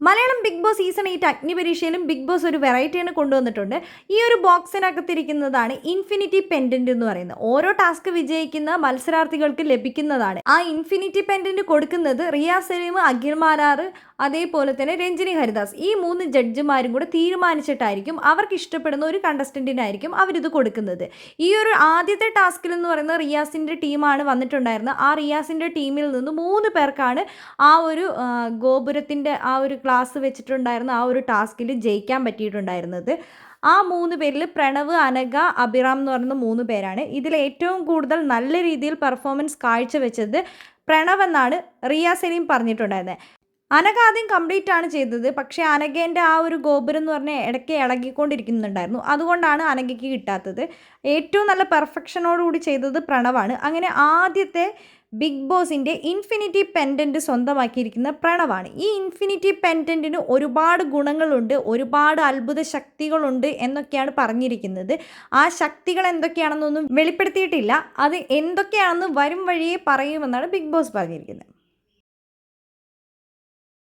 Malayalam Bigg Boss season 8 അഗ്നിപരീക്ഷയിലും Bigg Boss ഒരു വെറൈറ്റിയാണ് കൊണ്ടുവന്നിട്ടുണ്ട്. ഈ ഒരു ബോക്സിനകത്തിരിക്കുന്നതാണ് ഇൻഫിനിറ്റി പെൻഡന്റ് എന്ന് പറയുന്നത്. ഓരോ ടാസ്ക് വിജയിക്കുന്ന മത്സരാർത്ഥികൾക്ക് ലഭിക്കുന്നതാണ്. ആ ഇൻഫിനിറ്റി പെൻഡന്റ് കൊടുക്കുന്നത് റിയ സലീം, അഖിൽ മാരാർ, അതേപോലെ തന്നെ രഞ്ജിനി ഹരിദാസ്, ഈ 3 ജഡ്ജിമാരും കൂടെ തീരുമാനിച്ചിട്ടായിരിക്കും അവർക്ക് ഇഷ്ടപ്പെടുന്ന ഒരു കണ്ടസ്റ്റന്റിനായിരിക്കും അവരിത് കൊടുക്കുന്നത്. ഈ ഒരു ആദ്യത്തെ ടാസ്കിൽ എന്ന് പറയുന്നത് റിയാസിൻ്റെ ടീമാണ് വന്നിട്ടുണ്ടായിരുന്നത്. ആ റിയാസിൻ്റെ ടീമിൽ നിന്ന് 3 പേർക്കാണ് ആ ഒരു ഗോപുരത്തിൻ്റെ ആ ഒരു ക്ലാസ് വെച്ചിട്ടുണ്ടായിരുന്ന ആ ഒരു ടാസ്കിൽ ജയിക്കാൻ പറ്റിയിട്ടുണ്ടായിരുന്നത്. ആ 3 പേരിൽ പ്രണവ്, അനഘ, അഭിറാം എന്ന് പറയുന്ന 3 പേരാണ്. ഇതിൽ ഏറ്റവും കൂടുതൽ നല്ല രീതിയിൽ പെർഫോമൻസ് കാഴ്ചവെച്ചത് പ്രണവ് എന്നാണ് റിയ സലീം പറഞ്ഞിട്ടുണ്ടായിരുന്നത്. അനഘ ആദ്യം കംപ്ലീറ്റ് ആണ് ചെയ്തത്. പക്ഷേ അനഘേൻ്റെ ആ ഒരു ഗോപുരം എന്ന് പറഞ്ഞാൽ ഇടയ്ക്ക് ഇളകിക്കൊണ്ടിരിക്കുന്നുണ്ടായിരുന്നു. അതുകൊണ്ടാണ് അനഘയ്ക്ക് കിട്ടാത്തത്. ഏറ്റവും നല്ല പെർഫെക്ഷനോടുകൂടി ചെയ്തത് പ്രണവാണ്. അങ്ങനെ ആദ്യത്തെ ബിഗ് ബോസിൻ്റെ ഇൻഫിനിറ്റി പെൻഡൻറ്റ് സ്വന്തമാക്കിയിരിക്കുന്ന പ്രണവാണ്. ഈ ഇൻഫിനിറ്റി പെൻഡൻറ്റിന് ഒരുപാട് ഗുണങ്ങളുണ്ട്, ഒരുപാട് അത്ഭുത ശക്തികളുണ്ട് എന്നൊക്കെയാണ് പറഞ്ഞിരിക്കുന്നത്. ആ ശക്തികൾ എന്തൊക്കെയാണെന്നൊന്നും വെളിപ്പെടുത്തിയിട്ടില്ല. അത് എന്തൊക്കെയാണെന്ന് വരും വഴിയെ പറയുമെന്നാണ് ബിഗ് ബോസ് പറഞ്ഞിരിക്കുന്നത്.